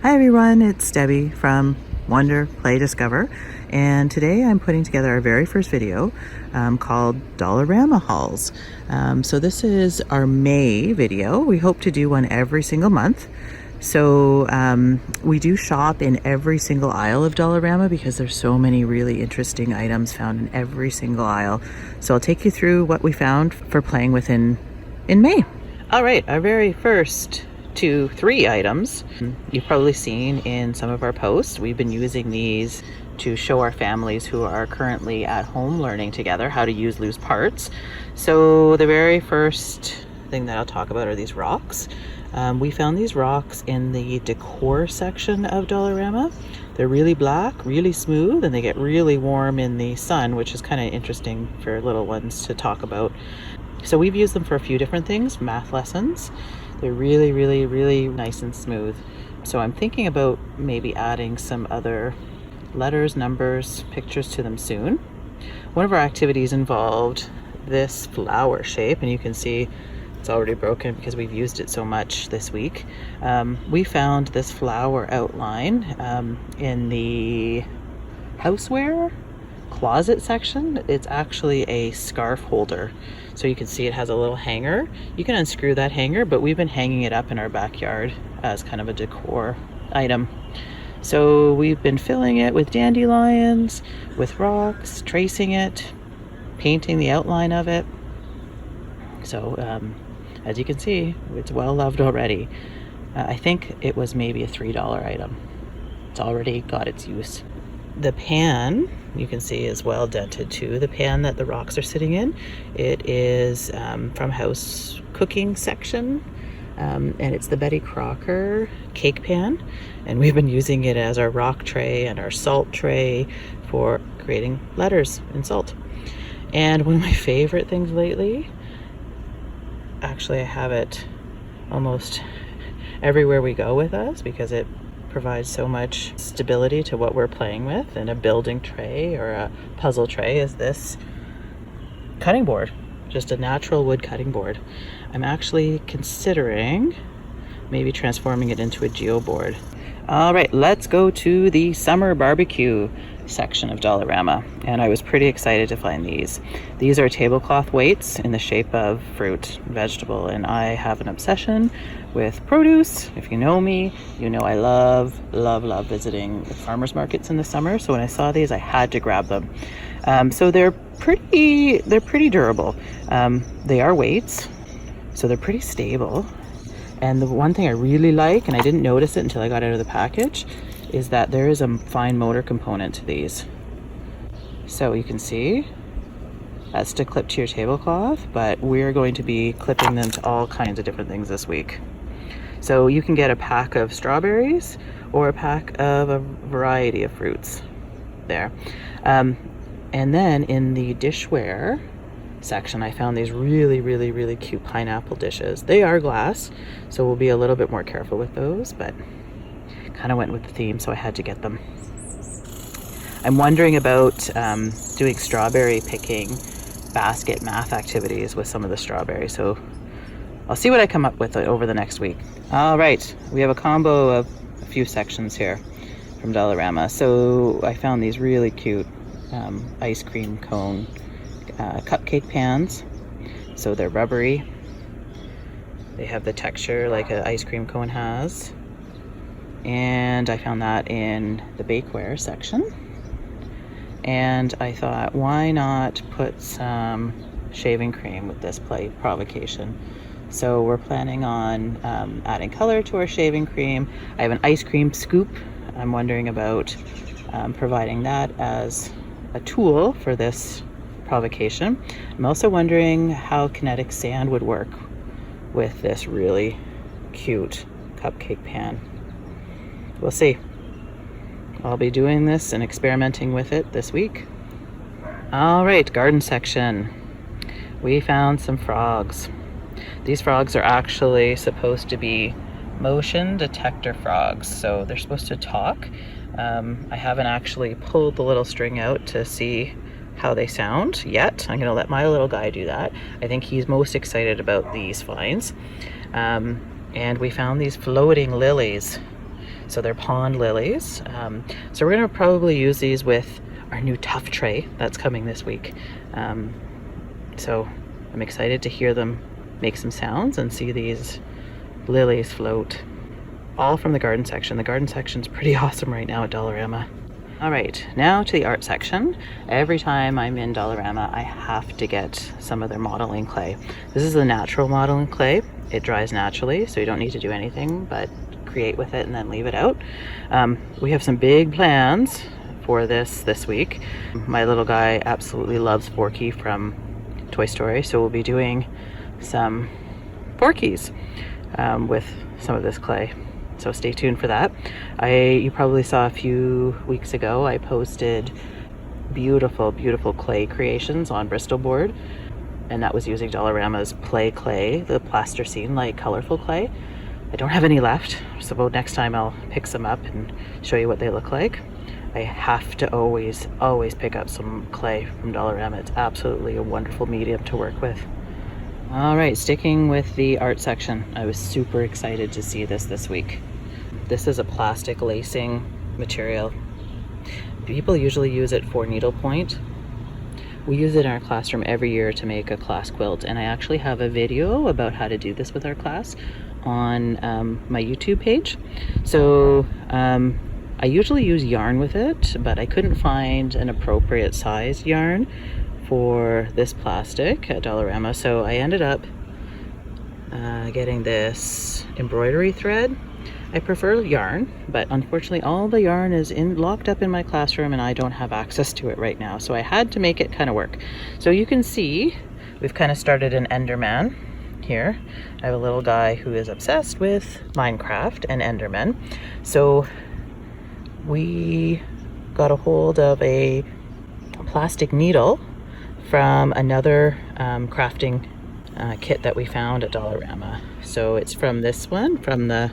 Hi everyone, it's Debbie from Wonder Play Discover, and today I'm putting together our very first video called Dollarama hauls. So this is our May video. We hope to do one every single month. So we do shop in every single aisle of Dollarama because there's so many really interesting items found in every single aisle. So I'll take you through what we found for playing with in May. All right, our very first three items you've probably seen in some of our posts. We've been using these to show our families who are currently at home learning together how to use loose parts. So the very first thing that I'll talk about are these rocks. We found these rocks in the Decor section of Dollarama. They're really black, really smooth, and they get really warm in the sun, which is kind of interesting for little ones to talk about. So we've used them for a few different things, math lessons. They're really, really, really nice and smooth. So I'm thinking about maybe adding some other letters, numbers, pictures to them soon. One of our activities involved this flower shape, and you can see it's already broken because we've used it so much this week. We found this flower outline in the houseware closet section. It's actually a scarf holder. So you can see it has a little hanger. You can unscrew that hanger, but we've been hanging it up in our backyard as kind of a decor item. So we've been filling it with dandelions, with rocks, tracing it, painting the outline of it. So as you can see, it's well loved already. I think it was maybe a $3 item. It's already got its use. The pan, you can see, is well dented too. The pan that the rocks are sitting in, it is from house cooking section, and it's the Betty Crocker cake pan, and we've been using it as our rock tray and our salt tray for creating letters in salt. And one of my favorite things lately, actually I have it almost everywhere we go with us because it provides so much stability to what we're playing with, and a building tray or a puzzle tray is this cutting board, just a natural wood cutting board. I'm actually considering maybe transforming it into a geoboard. All right, let's go to the summer barbecue section of Dollarama, and I was pretty excited to find these. These are tablecloth weights in the shape of fruit, vegetable, and I have an obsession with produce. If you know me, you know I love visiting farmers markets in the summer. So when I saw these, I had to grab them. So they're pretty durable. They are weights, so they're pretty stable. And the one thing I really like, and I didn't notice it until I got out of the package, is that there is a fine motor component to these. So you can see that's to clip to your tablecloth, but we're going to be clipping them to all kinds of different things this week. So you can get a pack of strawberries or a pack of a variety of fruits there. And then in the dishware section, I found these really cute pineapple dishes. They are glass, so we'll be a little bit more careful with those, but kind of went with the theme, so I had to get them. I'm wondering about doing strawberry picking basket math activities with some of the strawberries, so I'll see what I come up with over the next week. All right, we have a combo of a few sections here from Dollarama. So I found these really cute ice cream cone cupcake pans. So they're rubbery. They have the texture like an ice cream cone has. And I found that in the bakeware section. And I thought, why not put some shaving cream with this provocation? So we're planning on adding color to our shaving cream. I have an ice cream scoop. I'm wondering about providing that as a tool for this provocation. I'm also wondering how kinetic sand would work with this really cute cupcake pan. We'll see. I'll be doing this and experimenting with it this week. All right, garden section. We found some frogs. These frogs are actually supposed to be motion detector frogs, so they're supposed to talk. I haven't actually pulled the little string out to see how they sound yet. I'm gonna let my little guy do that. I think he's most excited about these finds. And we found these floating lilies. So they're pond lilies. So we're gonna probably use these with our new tuff tray that's coming this week. So I'm excited to hear them make some sounds and see these lilies float, all from the garden section. The garden section's pretty awesome right now at Dollarama. All right, now to the art section. Every time I'm in Dollarama, I have to get some of their modeling clay. This is the natural modeling clay. It dries naturally, so you don't need to do anything but create with it and then leave it out. We have some big plans for this week. My little guy absolutely loves Forky from Toy Story, so we'll be doing some Forkies with some of this clay. So stay tuned for that. You probably saw a few weeks ago, I posted beautiful, beautiful clay creations on Bristol board, and that was using Dollarama's play clay, the plasticine like colorful clay. I don't have any left, so next time I'll pick some up and show you what they look like. I have to always pick up some clay from Dollarama. It's absolutely a wonderful medium to work with. All right, sticking with the art section, I was super excited to see this week. This is a plastic lacing material. People usually use it for needlepoint. We use it in our classroom every year to make a class quilt, and I actually have a video about how to do this with our class on my YouTube page. So I usually use yarn with it, but I couldn't find an appropriate size yarn for this plastic at Dollarama, so I ended up getting this embroidery thread. I prefer yarn, but unfortunately all the yarn is locked up in my classroom and I don't have access to it right now, so I had to make it kind of work. So you can see we've kind of started an Enderman here. I have a little guy who is obsessed with Minecraft and Endermen. So we got a hold of a plastic needle from another crafting kit that we found at Dollarama. So it's from this one, from the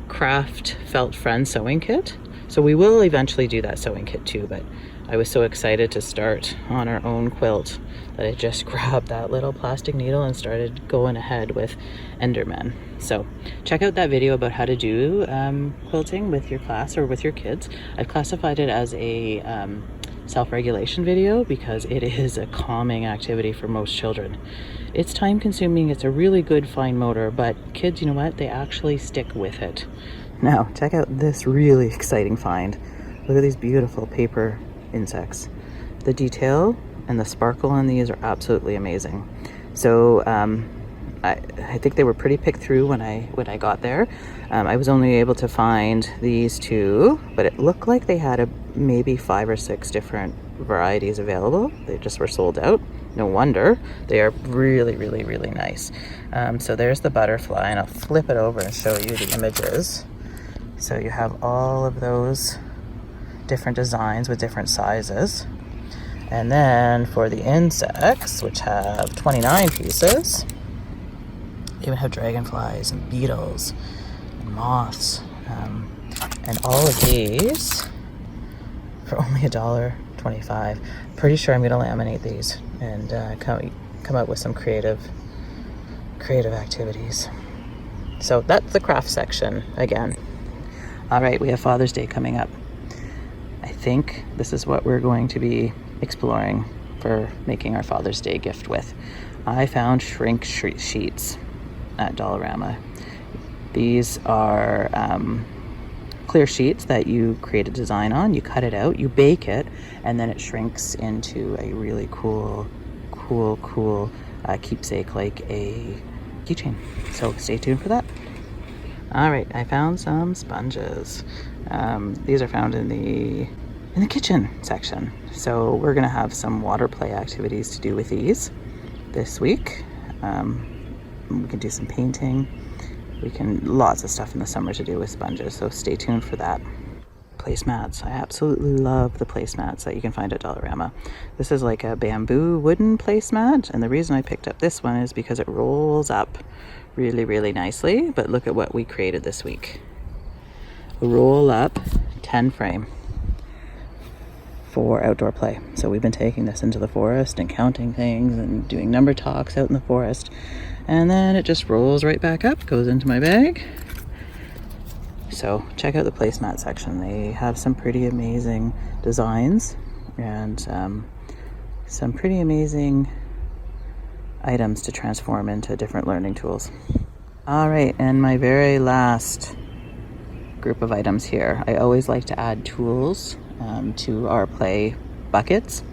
Craft Felt Friend sewing kit. So we will eventually do that sewing kit too, but I was so excited to start on our own quilt that I just grabbed that little plastic needle and started going ahead with Endermen. So check out that video about how to do quilting with your class or with your kids. I've classified it as a self-regulation video because it is a calming activity for most children. It's time consuming, it's a really good fine motor, but kids, you know what, they actually stick with it. Now check out this really exciting find. Look at these beautiful paper insects. The detail and the sparkle on these are absolutely amazing. So I think they were pretty picked through when I got there. I was only able to find these two, but it looked like they had maybe 5 or 6 different varieties available. They just were sold out. No wonder. They are really, really, really nice. So there's the butterfly, and I'll flip it over and show you the images. So you have all of those different designs with different sizes. And then for the insects, which have 29 pieces, you even have dragonflies and beetles and moths. And all of these for only $1.25. Pretty sure I'm going to laminate these and come up with some creative activities. So that's the craft section again. All right, we have Father's Day coming up. I think this is what we're going to be exploring for making our Father's Day gift with. I found shrink sheets at Dollarama. These are clear sheets that you create a design on, you cut it out, you bake it, and then it shrinks into a really cool keepsake, like a keychain. So stay tuned for that. All right, I found some sponges. These are found in the kitchen section. So we're gonna have some water play activities to do with these this week. We can do some painting. Lots of stuff in the summer to do with sponges, so stay tuned for that. Placemats. I absolutely love the placemats that you can find at Dollarama. This is like a bamboo wooden placemat, and the reason I picked up this one is because it rolls up really, really nicely. But look at what we created this week. A roll up 10 frame for outdoor play. So we've been taking this into the forest and counting things and doing number talks out in the forest. And then it just rolls right back up, goes into my bag. So check out the placemat section. They have some pretty amazing designs and some pretty amazing items to transform into different learning tools. All right, and my very last group of items here. I always like to add tools to our play buckets.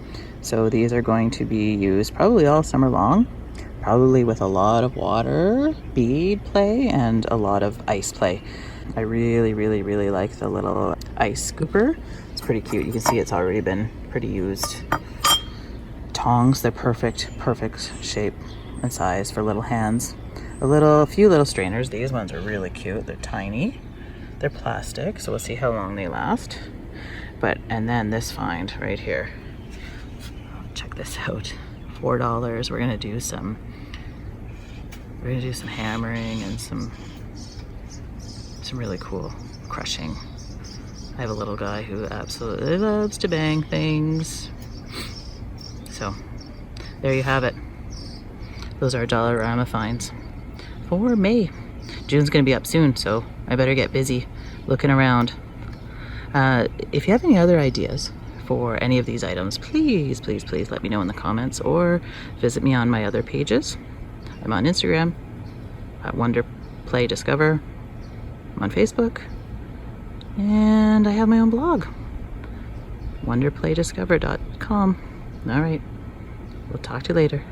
So these are going to be used probably all summer long, probably with a lot of water, bead play, and a lot of ice play. I really, really, really like the little ice scooper. It's pretty cute. You can see it's already been pretty used. Tongs, they're perfect shape and size for little hands. A few little strainers. These ones are really cute. They're tiny. They're plastic, so we'll see how long they last. And then this find right here. Check this out. $4. We're gonna do some hammering and some really cool crushing. I have a little guy who absolutely loves to bang things. So there you have it. Those are Dollarama finds for May. June's gonna be up soon, so I better get busy looking around. If you have any other ideas for any of these items, please let me know in the comments or visit me on my other pages. I'm on Instagram at Wonder Play Discover. I'm on Facebook, and I have my own blog, wonderplaydiscover.com. All right, we'll talk to you later.